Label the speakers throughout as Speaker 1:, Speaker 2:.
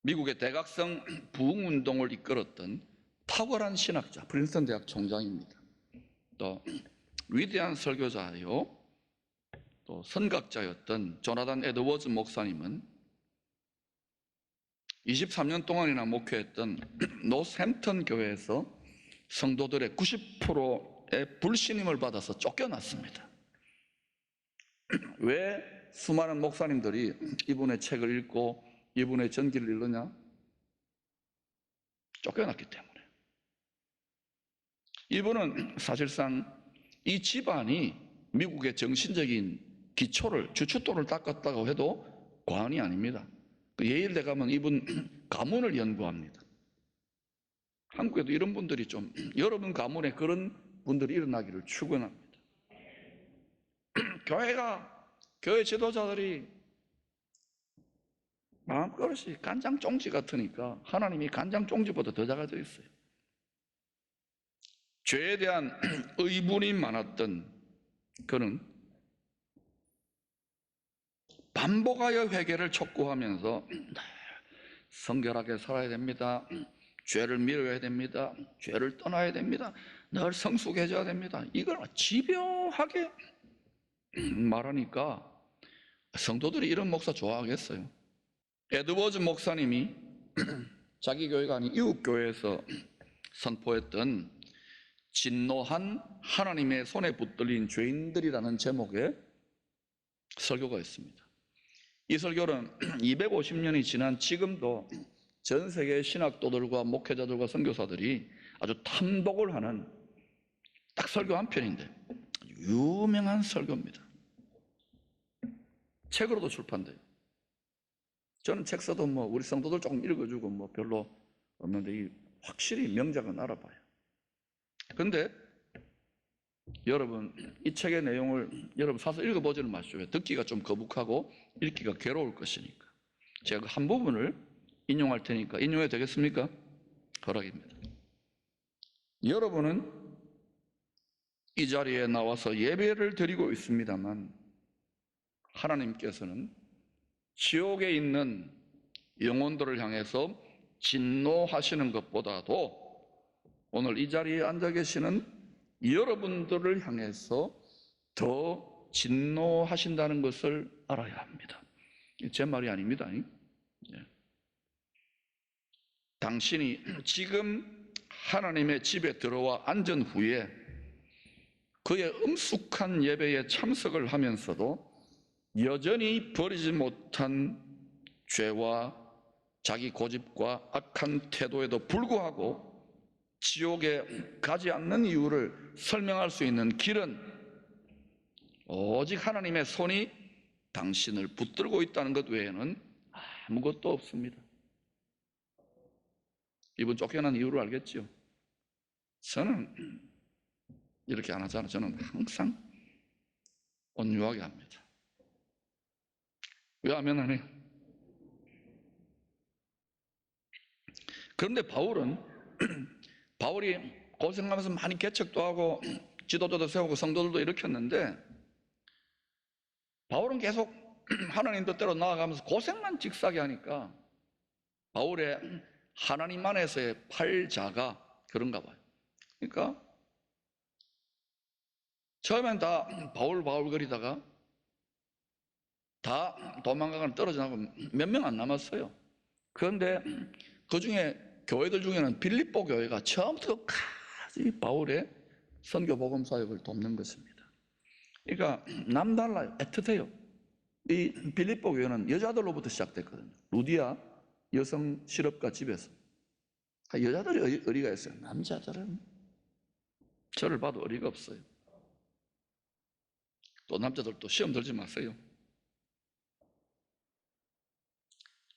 Speaker 1: 미국의 대각성 부흥운동을 이끌었던 탁월한 신학자, 프린스턴 대학 총장입니다. 또 위대한 설교자요, 또 선각자였던 조나단 에드워즈 목사님은 23년 동안이나 목회했던 노스햄튼 교회에서 성도들의 90%의 불신임을 받아서 쫓겨났습니다. 왜 수많은 목사님들이 이분의 책을 읽고 이분의 전기를 읽느냐? 쫓겨났기 때문에. 이분은 사실상 이 집안이 미국의 정신적인 기초를, 주춧돌을 닦았다고 해도 과언이 아닙니다. 예일대 가면 이분 가문을 연구합니다. 한국에도 이런 분들이 좀, 여러분 가문에 그런 분들이 일어나기를 축원합니다. 교회 지도자들이 마음버릇이 간장쫑지 같으니까 하나님이 간장쫑지보다 더 작아져 있어요. 죄에 대한 의문이 많았던 그는 반복하여 회개를 촉구하면서 성결하게 살아야 됩니다. 죄를 미워야 됩니다. 죄를 떠나야 됩니다. 늘 성숙해져야 됩니다. 이걸 집요하게 말하니까 성도들이 이런 목사 좋아하겠어요. 에드워즈 목사님이 자기 교회가 아닌 이웃 교회에서 선포했던 진노한 하나님의 손에 붙들린 죄인들이라는 제목의 설교가 있습니다. 이 설교는 250년이 지난 지금도 전 세계의 신학도들과 목회자들과 선교사들이 아주 탐독을 하는 딱 설교 한 편인데 유명한 설교입니다. 책으로도 출판돼요. 저는 책 써도 우리 성도들 조금 읽어주고 별로 없는데 확실히 명작은 알아봐요. 그런데 여러분 이 책의 내용을 여러분 사서 읽어보지는 마시죠. 듣기가 좀 거북하고 읽기가 괴로울 것이니까. 제가 한 부분을 인용할 테니까 인용해도 되겠습니까? 허락입니다. 여러분은 이 자리에 나와서 예배를 드리고 있습니다만 하나님께서는 지옥에 있는 영혼들을 향해서 진노하시는 것보다도 오늘 이 자리에 앉아 계시는 여러분들을 향해서 더 진노하신다는 것을 알아야 합니다. 제 말이 아닙니다. 당신이 지금 하나님의 집에 들어와 앉은 후에 그의 엄숙한 예배에 참석을 하면서도 여전히 버리지 못한 죄와 자기 고집과 악한 태도에도 불구하고 지옥에 가지 않는 이유를 설명할 수 있는 길은 오직 하나님의 손이 당신을 붙들고 있다는 것 외에는 아무것도 없습니다. 이분 쫓겨난 이유를 알겠죠? 저는 이렇게 안 하잖아요. 저는 항상 온유하게 합니다. 왜 하면 안 해요? 그런데 바울이 고생하면서 많이 개척도 하고 지도자도 세우고 성도들도 일으켰는데 바울은 계속 하나님 뜻대로 나아가면서 고생만 직사게 하니까 바울의 하나님 안에서의 팔자가 그런가 봐요. 그러니까 처음엔 다 바울 거리다가 다 도망가거나 떨어져 나가고 몇 명 안 남았어요. 그런데 그 중에 교회들 중에는 빌립보 교회가 처음부터 끝까지 바울의 선교 복음 사역을 돕는 것입니다. 그러니까 남달라요. 애틋해요. 이 빌립보 교회는 여자들로부터 시작됐거든요. 루디아 여성 실업가 집에서. 여자들이 의리가 있어요. 남자들은 저를 봐도 의리가 없어요. 또 남자들도 시험 들지 마세요.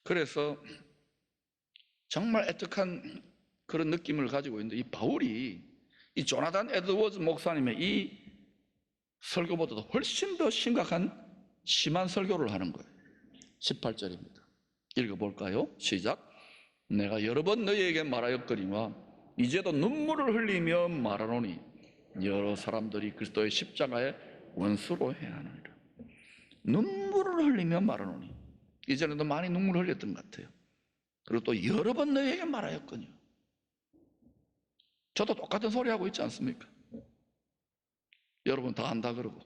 Speaker 1: 그래서 정말 애틋한 그런 느낌을 가지고 있는데 이 바울이 이 조나단 에드워즈 목사님의 이 설교보다도 훨씬 더 심한 설교를 하는 거예요. 18절입니다. 읽어볼까요? 시작. 내가 여러 번 너희에게 말하였거니와 이제도 눈물을 흘리며 말하노니 여러 사람들이 그리스도의 십자가에 원수로 해하느니라. 눈물을 흘리며 말하노니 이전에도 많이 눈물을 흘렸던 것 같아요. 그리고 또 여러 번 너희에게 말하였거니와. 저도 똑같은 소리 하고 있지 않습니까? 여러분 다 안다 그러고.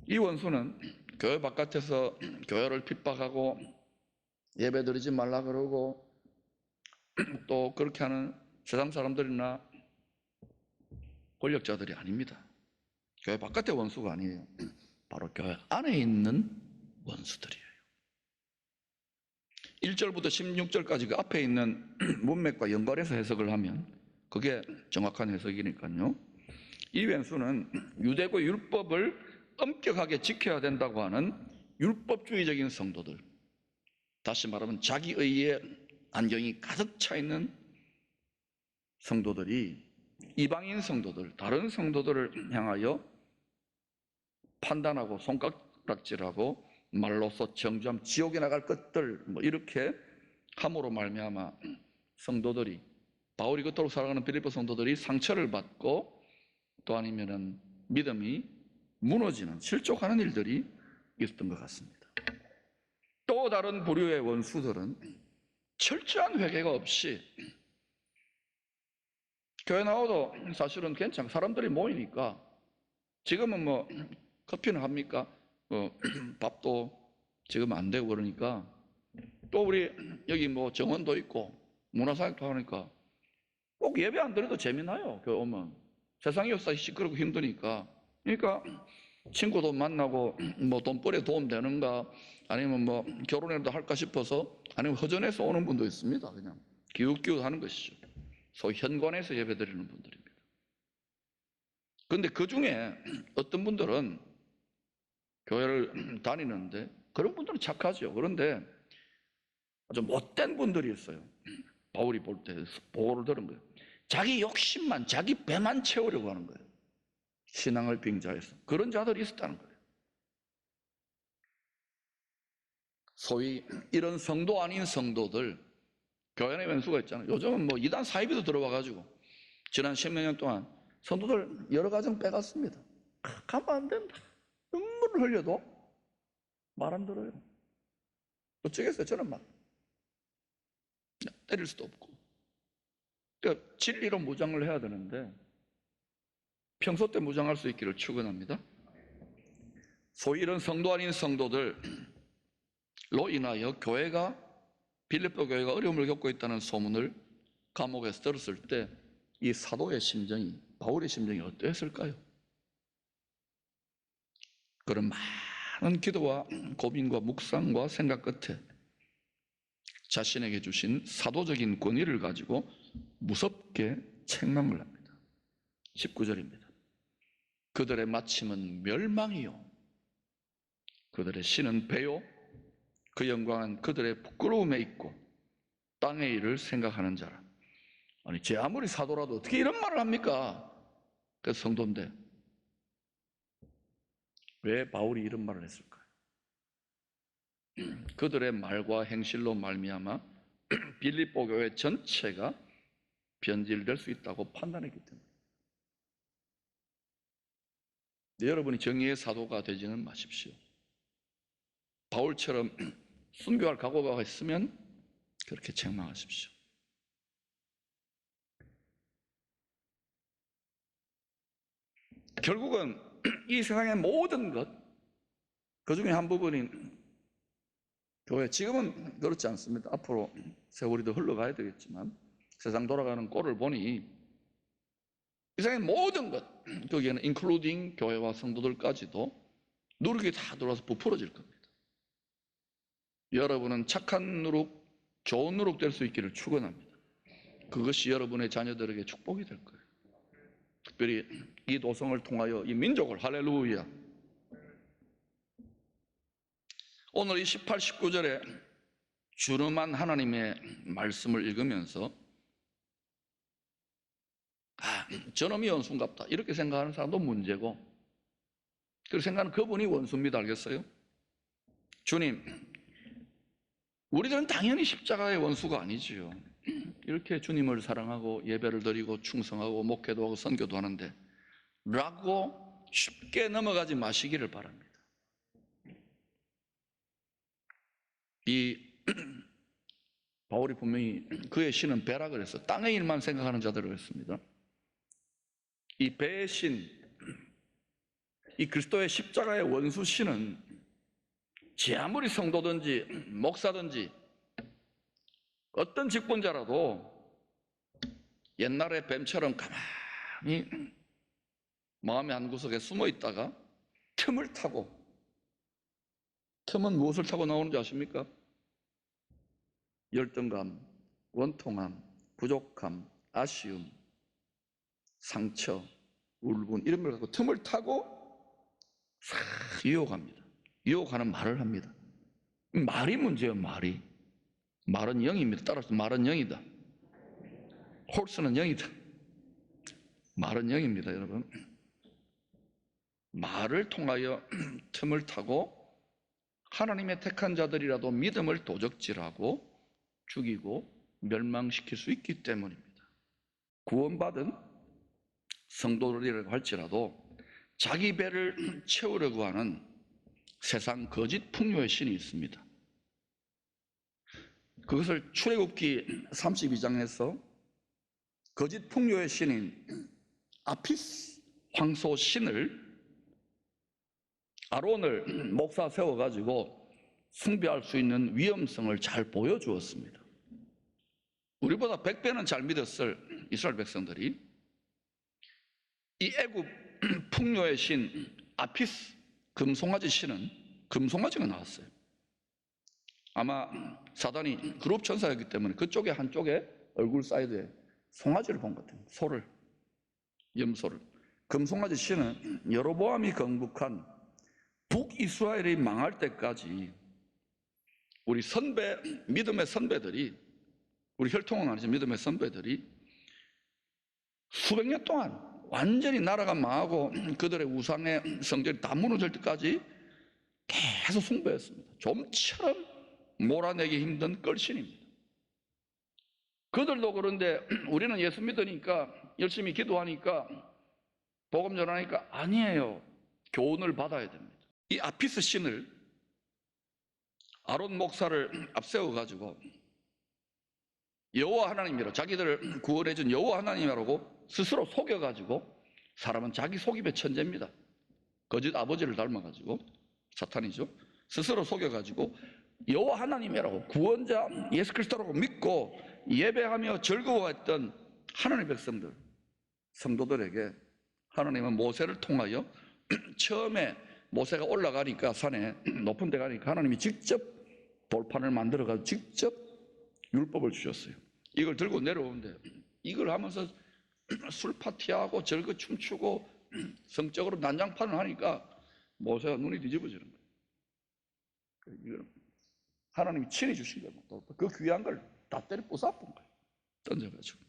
Speaker 1: 이 원수는 교회 바깥에서 교회를 핍박하고 예배 드리지 말라 그러고 또 그렇게 하는 세상 사람들이나 권력자들이 아닙니다. 교회 바깥의 원수가 아니에요. 바로 교회 안에 있는 원수들이에요. 1절부터 16절까지 그 앞에 있는 문맥과 연관해서 해석을 하면 그게 정확한 해석이니까요. 이 원수는 유대고 율법을 엄격하게 지켜야 된다고 하는 율법주의적인 성도들, 다시 말하면 자기의의 안경이 가득 차 있는 성도들이 이방인 성도들, 다른 성도들을 향하여 판단하고 손가락질하고 말로써 정죄함, 지옥에 나갈 것들 이렇게 함으로 말미암아 성도들이, 바울이 그토록 살아가는 빌립보 성도들이 상처를 받고 또 아니면은 믿음이 무너지는, 실족하는 일들이 있었던 것 같습니다. 또 다른 부류의 원수들은 철저한 회개가 없이 교회 나와도 사실은 괜찮아, 사람들이 모이니까 지금은 뭐 커피는 합니까? 밥도 지금 안 되고 그러니까 또 우리 여기 뭐 정원도 있고 문화사역도 하니까 꼭 예배 안 드려도 재미나요. 교회 오면 세상이 역사 시끄럽고 힘드니까. 그러니까 친구도 만나고 뭐 돈벌이에 도움 되는가, 아니면 뭐 결혼이라도 할까 싶어서, 아니면 허전해서 오는 분도 있습니다. 그냥 기웃기웃 하는 것이죠. 소위 현관에서 예배 드리는 분들입니다. 그런데 그 중에 어떤 분들은 교회를 다니는데 그런 분들은 착하죠. 그런데 아주 못된 분들이 있어요. 바울이 볼 때 보고를 들은 거예요. 자기 욕심만, 자기 배만 채우려고 하는 거예요. 신앙을 빙자해서. 그런 자들이 있었다는 거예요. 소위 이런 성도 아닌 성도들, 교회 안에 왼수가 있잖아요. 요즘은 뭐 이단 사이비도 들어와가지고 지난 10몇 년 동안 성도들 여러 가정 빼갔습니다. 가면 안 된다. 눈물을 흘려도 말 안 들어요. 어쩌겠어요. 저는 막 때릴 수도 없고. 그러니까 진리로 무장을 해야 되는데 평소 때 무장할 수 있기를 축원합니다. 소위 이런 성도 아닌 성도들로 인하여 교회가, 빌립보 교회가 어려움을 겪고 있다는 소문을 감옥에서 들었을 때 이 사도의 심정이, 바울의 심정이 어떠했을까요? 그런 많은 기도와 고민과 묵상과 생각 끝에 자신에게 주신 사도적인 권위를 가지고 무섭게 책망을 합니다. 19절입니다. 그들의 마침은 멸망이요, 그들의 신은 배요, 그 영광은 그들의 부끄러움에 있고 땅의 일을 생각하는 자라. 아니, 제 아무리 사도라도 어떻게 이런 말을 합니까? 그래서 성도인데 왜 바울이 이런 말을 했을까요? 그들의 말과 행실로 말미암아 빌립보 교회 전체가 변질될 수 있다고 판단했기 때문에. 여러분이 정의의 사도가 되지는 마십시오. 바울처럼 순교할 각오가 있으면 그렇게 책망하십시오. 결국은 이 세상의 모든 것, 그 중에 한 부분인 교회, 지금은 그렇지 않습니다. 앞으로 세월이 더 흘러가야 되겠지만 세상 돌아가는 꼴을 보니 이 세상의 모든 것, 거기에는 인클루딩 교회와 성도들까지도 누룩이 다 들어와서 부풀어질 겁니다. 여러분은 착한 누룩, 좋은 누룩 될 수 있기를 축원합니다. 그것이 여러분의 자녀들에게 축복이 될 거예요. 특별히 이 도성을 통하여 이 민족을, 할렐루야. 오늘 이 18, 19절에 주름한 하나님의 말씀을 읽으면서 저놈이 원수인갑다 이렇게 생각하는 사람도 문제고, 그렇게 생각하는 그분이 원수입니다. 알겠어요? 주님, 우리들은 당연히 십자가의 원수가 아니지요. 이렇게 주님을 사랑하고 예배를 드리고 충성하고 목회도 하고 선교도 하는데 라고 쉽게 넘어가지 마시기를 바랍니다. 이 바울이 분명히 그의 신은 배라 그랬어. 땅의 일만 생각하는 자들을 했습니다. 이 배의 신, 이 그리스도의 십자가의 원수 신은 지 아무리 성도든지 목사든지 어떤 직분자라도 옛날에 뱀처럼 가만히 마음의 한 구석에 숨어 있다가 틈을 타고, 틈은 무엇을 타고 나오는지 아십니까? 열등감, 원통함, 부족함, 아쉬움, 상처, 울분 이런 걸 갖고 틈을 타고 싹 유혹합니다. 유혹하는 말을 합니다. 말이 문제예요. 말이. 말은 영입니다. 따라서 말은 영이다. 홀스는 영이다. 말은 영입니다, 여러분. 말을 통하여 틈을 타고 하나님의 택한 자들이라도 믿음을 도적질하고 죽이고 멸망시킬 수 있기 때문입니다. 구원받은 성도들이라고 할지라도 자기 배를 채우려고 하는 세상 거짓 풍요의 신이 있습니다. 그것을 출애굽기 32장에서 거짓 풍요의 신인 아피스 황소 신을 아론을 목사 세워가지고 숭배할 수 있는 위험성을 잘 보여주었습니다. 우리보다 100배는 잘 믿었을 이스라엘 백성들이 이 애굽 풍요의 신 아피스 금송아지 신은 금송아지가 나왔어요. 아마 사단이 그룹 천사였기 때문에 그쪽에 한쪽에 얼굴 사이드에 송아지를 본 것 같아요. 소를, 염소를. 금송아지 신은 여로보암이 건국한 북이스라엘이 망할 때까지 우리 선배, 믿음의 선배들이, 우리 혈통은 아니죠, 믿음의 선배들이 수백 년 동안 완전히 나라가 망하고 그들의 우상의 성전이 다 무너질 때까지 계속 숭배했습니다. 좀처럼 몰아내기 힘든 끌신입니다. 그들도 그런데 우리는 예수 믿으니까 열심히 기도하니까 복음 전하니까 아니에요. 교훈을 받아야 됩니다. 이 아피스 신을 아론 목사를 앞세워가지고 여호와 하나님이라고, 자기들을 구원해준 여호와 하나님이라고 스스로 속여가지고, 사람은 자기 속임의 천재입니다. 거짓 아버지를 닮아가지고, 사탄이죠. 스스로 속여가지고 여호와 하나님이라고, 구원자 예수 그리스도라고 믿고 예배하며 즐거워했던 하나님의 백성들, 성도들에게 하나님은 모세를 통하여 처음에 모세가 올라가니까, 산에 높은 데 가니까 하나님이 직접 돌판을 만들어가지고 직접 율법을 주셨어요. 이걸 들고 내려오는데 이걸 하면서 술 파티하고 절거 춤추고 성적으로 난장판을 하니까 모세가 눈이 뒤집어지는 거예요. 이걸 하나님이 친히 주신 거예요. 그 귀한 걸 다 때려 부숴본 거예요. 던져가지고.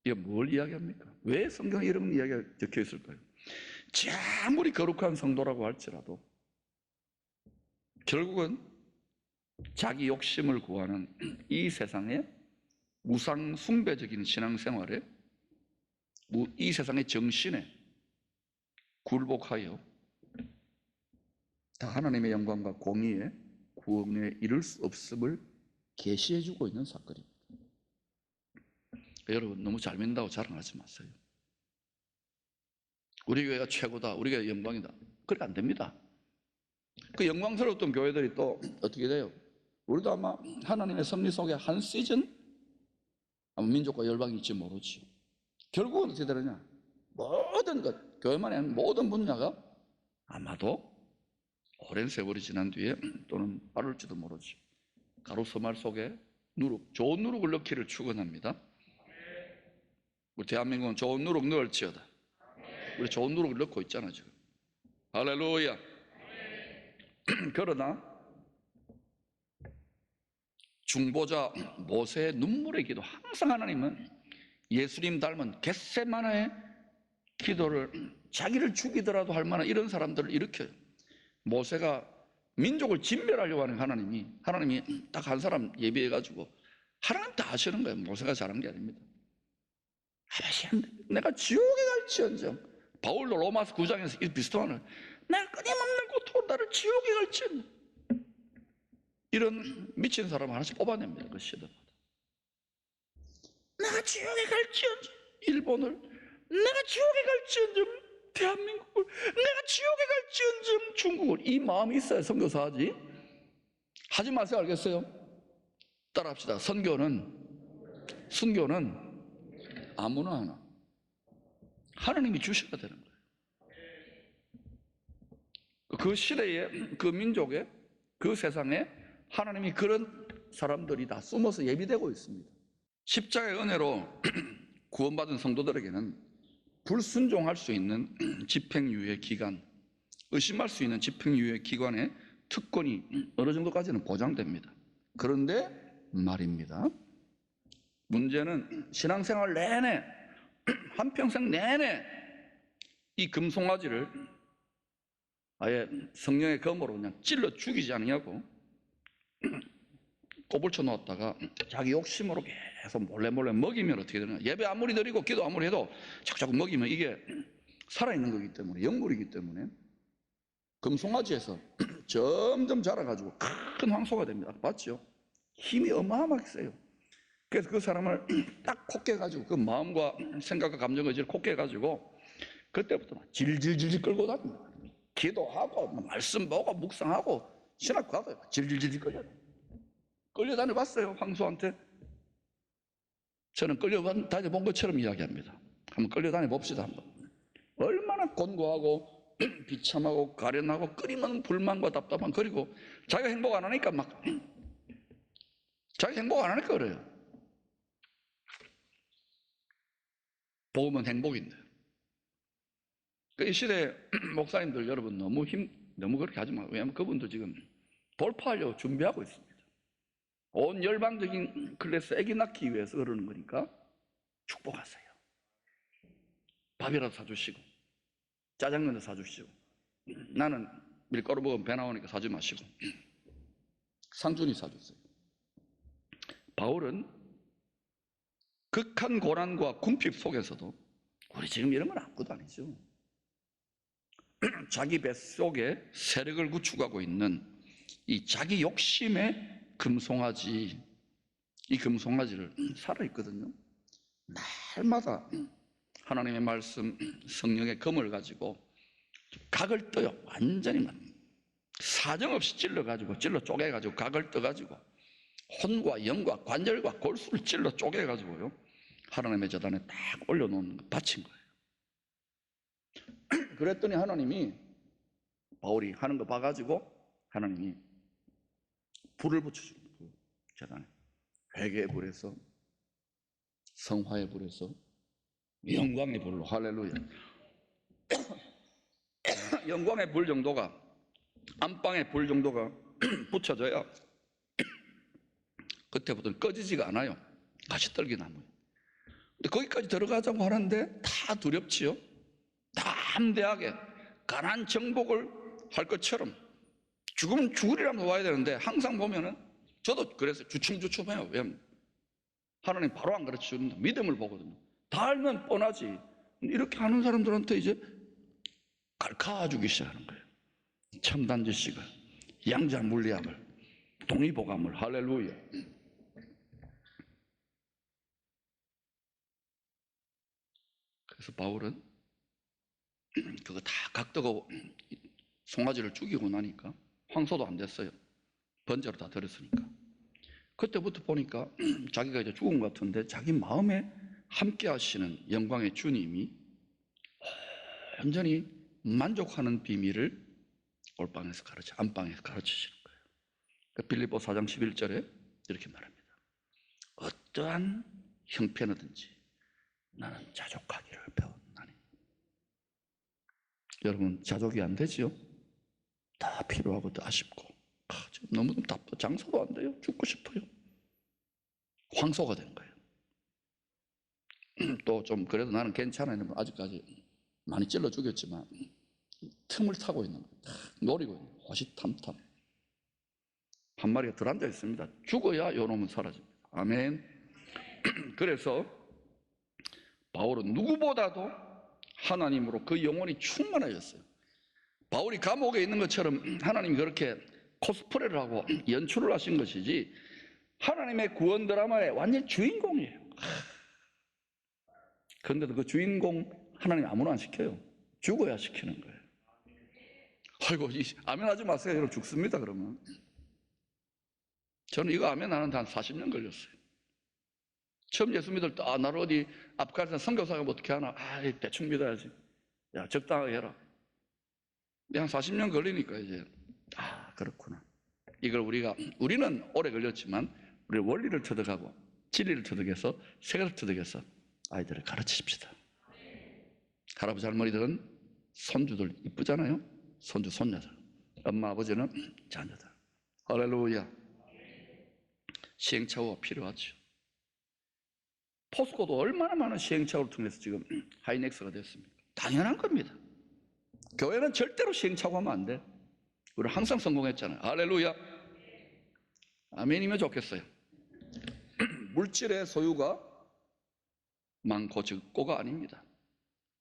Speaker 1: 이게 뭘 이야기합니까? 왜 성경에 이런 이야기가 적혀 있을까요? 아무리 거룩한 성도라고 할지라도 결국은 자기 욕심을 구하는 이 세상의 우상 숭배적인 신앙생활에, 이 세상의 정신에 굴복하여 다 하나님의 영광과 공의에 구원에 이를 수 없음을 계시해주고 있는 사건입니다. 여러분, 너무 잘 믿는다고 자랑하지 마세요. 우리 교회가 최고다, 우리 교회가 영광이다, 그렇게 안 됩니다. 그 영광스러웠던 교회들이 또 어떻게 돼요? 우리도 아마 하나님의 섭리 속에 한 시즌 아마 민족과 열방이 있지 모르지. 결국은 어떻게 되느냐? 모든 것, 교회만이 아닌 모든 분야가 아마도 오랜 세월이 지난 뒤에 또는 빠를지도 모르지. 가로 서말 속에 누룩, 좋은 누룩을 넣기를 축원합니다. 우리 대한민국은 좋은 누룩 넣을지어다. 우리 좋은 누룩을 넣고 있잖아 지금. 할렐루야. 그러나 중보자 모세의 눈물의 기도, 항상 하나님은 예수님 닮은 겟세마네의 기도를, 자기를 죽이더라도 할 만한 이런 사람들을 일으켜요. 모세가 민족을 진멸하려고 하는 하나님이 딱 한 사람 예비해가지고 하나님 다 하시는 거예요. 모세가 잘한 게 아닙니다. 내가 지옥에 갈지언정, 바울도 로마서 9장에서 비슷한 걸, 내가 끊임없는 고통으로 나를 지옥에 갈지언정. 이런 미친 사람 하나씩 뽑아냅니다. 그 시대마다. 내가 지옥에 갈지언정 일본을, 내가 지옥에 갈지언정 대한민국을, 내가 지옥에 갈지언정 중국을. 이 마음이 있어야 선교사하지. 하지 마세요. 알겠어요? 따라합시다. 순교는 아무나 하나 하나님이 주셔야 되는 거예요. 그 시대에, 그 민족에, 그 세상에 하나님이 그런 사람들이 다 숨어서 예비되고 있습니다. 십자가의 은혜로 구원받은 성도들에게는 불순종할 수 있는 집행유예 기간, 의심할 수 있는 집행유예 기관의 특권이 어느 정도까지는 보장됩니다. 그런데 말입니다. 문제는 신앙생활 내내, 한평생 내내 이 금송아지를 아예 성령의 검으로 그냥 찔러 죽이지 않냐고 꼬불쳐 놓았다가 자기 욕심으로 계속 몰래 먹이면 어떻게 되느냐. 예배 아무리 드리고 기도 아무리 해도 자꾸 먹이면 이게 살아있는 거기 때문에, 영물이기 때문에 금송아지에서 점점 자라가지고 큰 황소가 됩니다. 봤죠? 힘이 어마어마하게 세요. 그래서 그 사람을 딱 콕 깨가지고 그 마음과 생각과 감정을 콕 깨가지고 그때부터 막 질질질 끌고 다닙니다. 기도하고 말씀 보고 묵상하고 신학 가고 질질질 끌려다녀 봤어요. 황소한테. 저는 끌려다녀 본 것처럼 이야기합니다. 한번 끌려다녀 봅시다. 한번. 얼마나 곤고하고 비참하고 가련하고 끓이면 불만과 답답한, 그리고 자기가 행복 안 하니까 막 자기 행복 안 하니까 그래요. 복음은 행복인데. 이 시대 목사님들 여러분 너무 그렇게 하지 마세요. 왜냐하면 그분도 지금 돌파하려고 준비하고 있습니다. 온 열방적인 클래스 애기 낳기 위해서 그러는 거니까 축복하세요. 밥이라도 사주시고 짜장면도 사주시고, 나는 밀가루 먹으면 배 나오니까 사지 마시고 상준이 사주세요. 바울은 극한 고난과 궁핍 속에서도, 우리 지금 이런 건 아무것도 아니죠, 자기 뱃속에 세력을 구축하고 있는 이 자기 욕심의 금송아지, 이 금송아지를 살아있거든요. 날마다 하나님의 말씀, 성령의 검을 가지고 각을 떠요. 완전히 사정없이 찔러 쪼개가지고 각을 떠가지고 혼과 영과 관절과 골수를 찔러 쪼개가지고요, 하나님의 제단에 딱 올려놓는 거, 바친 거예요. 그랬더니 하나님이, 바울이 하는 거 봐가지고 하나님이 불을 붙여주는 거예요. 제단에 회개의 불에서, 성화의 불에서, 영광의 불로, 할렐루야. 영광의 불 정도가, 안방의 불 정도가 붙여져야 그때부터는 꺼지지가 않아요. 가시떨기나무에. 근데 거기까지 들어가자고 하는데 다 두렵지요. 담대하게 가난 정복을 할 것처럼, 죽으면 죽으리라면 와야 되는데 항상 보면은, 저도 그래서 주춤주춤해요. 왜냐면 하나님 바로 안 가르쳐줍니다. 믿음을 보거든요. 다 알면 뻔하지. 이렇게 하는 사람들한테 이제 갈카주기 시작하는 거예요. 첨단 지식을, 양자 물리학을, 동의보감을, 할렐루야. 그래서 바울은 그거 다 각도고 송아지를 죽이고 나니까 황소도 안 됐어요. 번제로 다 드렸으니까. 그때부터 보니까 자기가 이제 죽은 것 같은데 자기 마음에 함께 하시는 영광의 주님이 완전히 만족하는 비밀을 올방에서 안방에서 가르치시는 거예요. 빌립보 4장 11절에 이렇게 말합니다. 어떠한 형편이든지 나는 자족하기를 배웠나니. 여러분, 자족이 안 되지요? 다 필요하고 더 아쉽고, 지금 너무 답답, 장사도 안 돼요. 죽고 싶어요. 황소가 된 거예요. 또 좀 그래도 나는 괜찮아요. 아직까지 많이 찔러 죽였지만 틈을 타고 있는 거예요. 노리고 있는 거예요. 호시탐탐. 한 마리가 덜 앉아 있습니다. 죽어야 요놈은 사라집니다. 아멘. 그래서 바울은 누구보다도 하나님으로 그 영혼이 충만해졌어요. 바울이 감옥에 있는 것처럼 하나님이 그렇게 코스프레를 하고 연출을 하신 것이지 하나님의 구원 드라마의 완전 주인공이에요. 그런데도 그 주인공 하나님 아무나 안 시켜요. 죽어야 시키는 거예요. 아이고, 아멘 하지 마세요. 여러분 죽습니다, 그러면. 저는 이거 아멘 하는데 한 40년 걸렸어요. 처음 예수 믿을 때, 나를 어디 아프가니스탄 선교사 가면 어떻게 하나? 대충 믿어야지. 야, 적당하게 해라. 한 40년 걸리니까 이제, 그렇구나. 이걸 우리는 오래 걸렸지만, 우리 원리를 터득하고, 진리를 터득해서, 세계를 터득해서 아이들을 가르치십시다. 할아버지 할머니들은 손주들 이쁘잖아요. 손주 손녀들. 엄마 아버지는 자녀들. 할렐루야. 시행착오가 필요하죠. 포스코도 얼마나 많은 시행착오를 통해서 지금 하이넥스가 됐습니까? 당연한 겁니다. 교회는 절대로 시행착오하면 안 돼. 우리 항상 성공했잖아요. 할렐루야. 아멘이면 좋겠어요. 물질의 소유가 많고 적고가 아닙니다.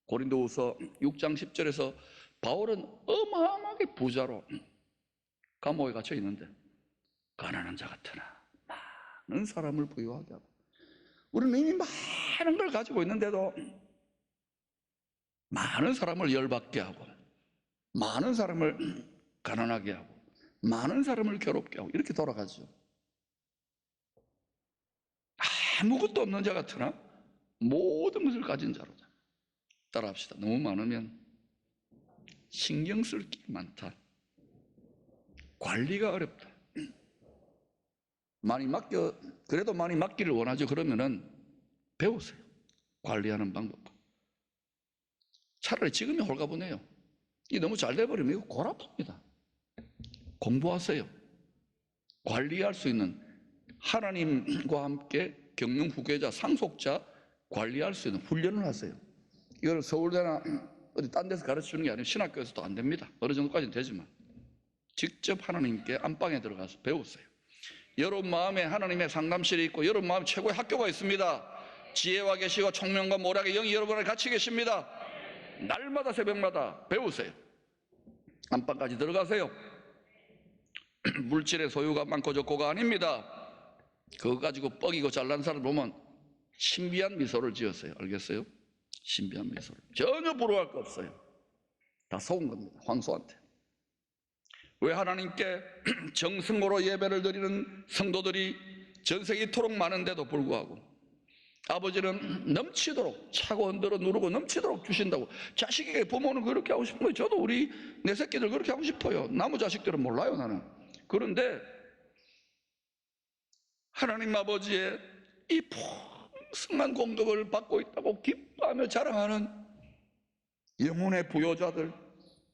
Speaker 1: 고린도후서 6장 10절에서 바울은 어마어마하게 부자로 감옥에 갇혀 있는데 가난한 자 같으나 많은 사람을 부유하게 하고, 우리는 이미 많은 걸 가지고 있는데도 많은 사람을 열받게 하고, 많은 사람을 가난하게 하고, 많은 사람을 괴롭게 하고, 이렇게 돌아가죠. 아무것도 없는 자 같으나 모든 것을 가진 자로다. 따라합시다. 너무 많으면 신경 쓸 게 많다. 관리가 어렵다. 그래도 많이 맡기를 원하죠. 그러면은 배우세요. 관리하는 방법. 차라리 지금이 홀가분해요. 이게 너무 잘 돼버리면 이거 골 아픕니다. 공부하세요. 관리할 수 있는, 하나님과 함께 경영 후계자, 상속자 관리할 수 있는 훈련을 하세요. 이걸 서울대나 어디 딴 데서 가르치는 게 아니고 신학교에서도 안 됩니다. 어느 정도까지는 되지만 직접 하나님께 안방에 들어가서 배우세요. 여러분 마음에 하나님의 상담실이 있고, 여러분 마음에 최고의 학교가 있습니다. 지혜와 계시와 총명과 모략의 영이 여러분을 같이 계십니다. 날마다 새벽마다 배우세요. 안방까지 들어가세요. 물질의 소유가 많고 적고가 아닙니다. 그거 가지고 뻐기고 잘난 사람 보면 신비한 미소를 지었어요. 알겠어요? 신비한 미소를. 전혀 부러워할 거 없어요. 다 속은 겁니다. 황소한테. 왜 하나님께 정승으로 예배를 드리는 성도들이 전 세계 이토록 많은데도 불구하고 아버지는 넘치도록 차고 흔들어 누르고 넘치도록 주신다고. 자식에게 부모는 그렇게 하고 싶은 거예요. 저도 내 새끼들 그렇게 하고 싶어요. 나무 자식들은 몰라요, 나는. 그런데 하나님 아버지의 이 풍성한 공급을 받고 있다고 기뻐하며 자랑하는 영혼의 부요자들,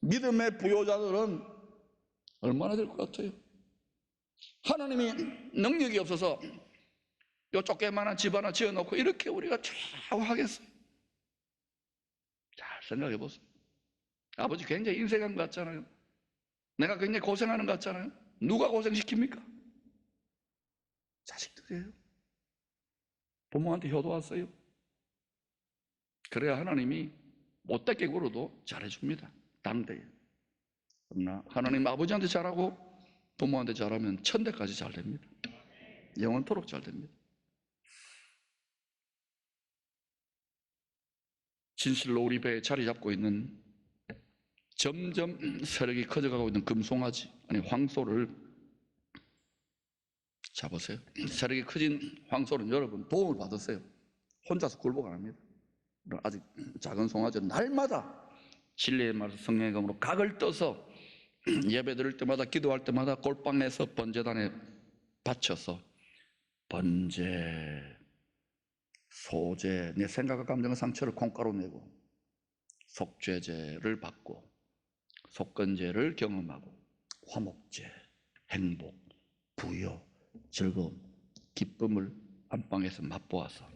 Speaker 1: 믿음의 부요자들은 얼마나 될 것 같아요? 하나님이 능력이 없어서 요 조그만한 집 하나 지어놓고 이렇게 우리가 좌우하겠어요? 잘 생각해 보세요. 아버지 굉장히 인색한 것 같잖아요. 내가 굉장히 고생하는 것 같잖아요. 누가 고생시킵니까? 자식들이에요. 부모한테 효도하세요. 그래야 하나님이 못되게 굴어도 잘해줍니다. 당대에. 그러나 하나님 아버지한테 잘하고 부모한테 잘하면 천대까지 잘 됩니다. 영원토록 잘 됩니다. 진실로 우리 배에 자리 잡고 있는, 점점 세력이 커져가고 있는 금송아지, 아니 황소를 잡으세요. 세력이 커진 황소는 여러분 도움을 받으세요. 혼자서 굴복 안 합니다. 아직 작은 송아지는 날마다 진리의 말씀, 성령의 검으로 각을 떠서 예배 드릴 때마다, 기도할 때마다 골방에서 번제단에 바쳐서 번제, 소제, 내 생각과 감정의 상처를 콩가루 내고 속죄제를 받고 속건제를 경험하고 화목제, 행복, 부여, 즐거움, 기쁨을 안방에서 맛보아서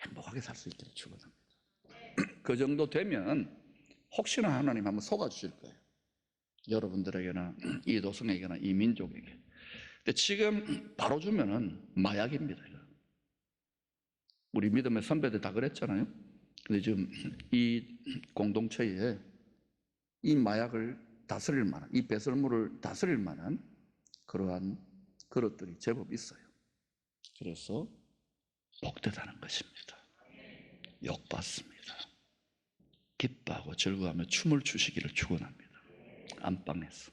Speaker 1: 행복하게 살 수 있기를 축원합니다. 그 정도 되면 혹시나 하나님 한번 속아주실 거예요. 여러분들에게나 이 도성에게나 이 민족에게. 근데 지금 바로 주면은 마약입니다. 우리 믿음의 선배들 다 그랬잖아요. 근데 지금 이 공동체에 이 마약을 다스릴 만한, 이 배설물을 다스릴 만한 그러한 그릇들이 제법 있어요. 그래서 복되다는 것입니다. 욕받습니다. 기뻐하고 즐거워하며 춤을 추시기를 축원합니다. 안방에서.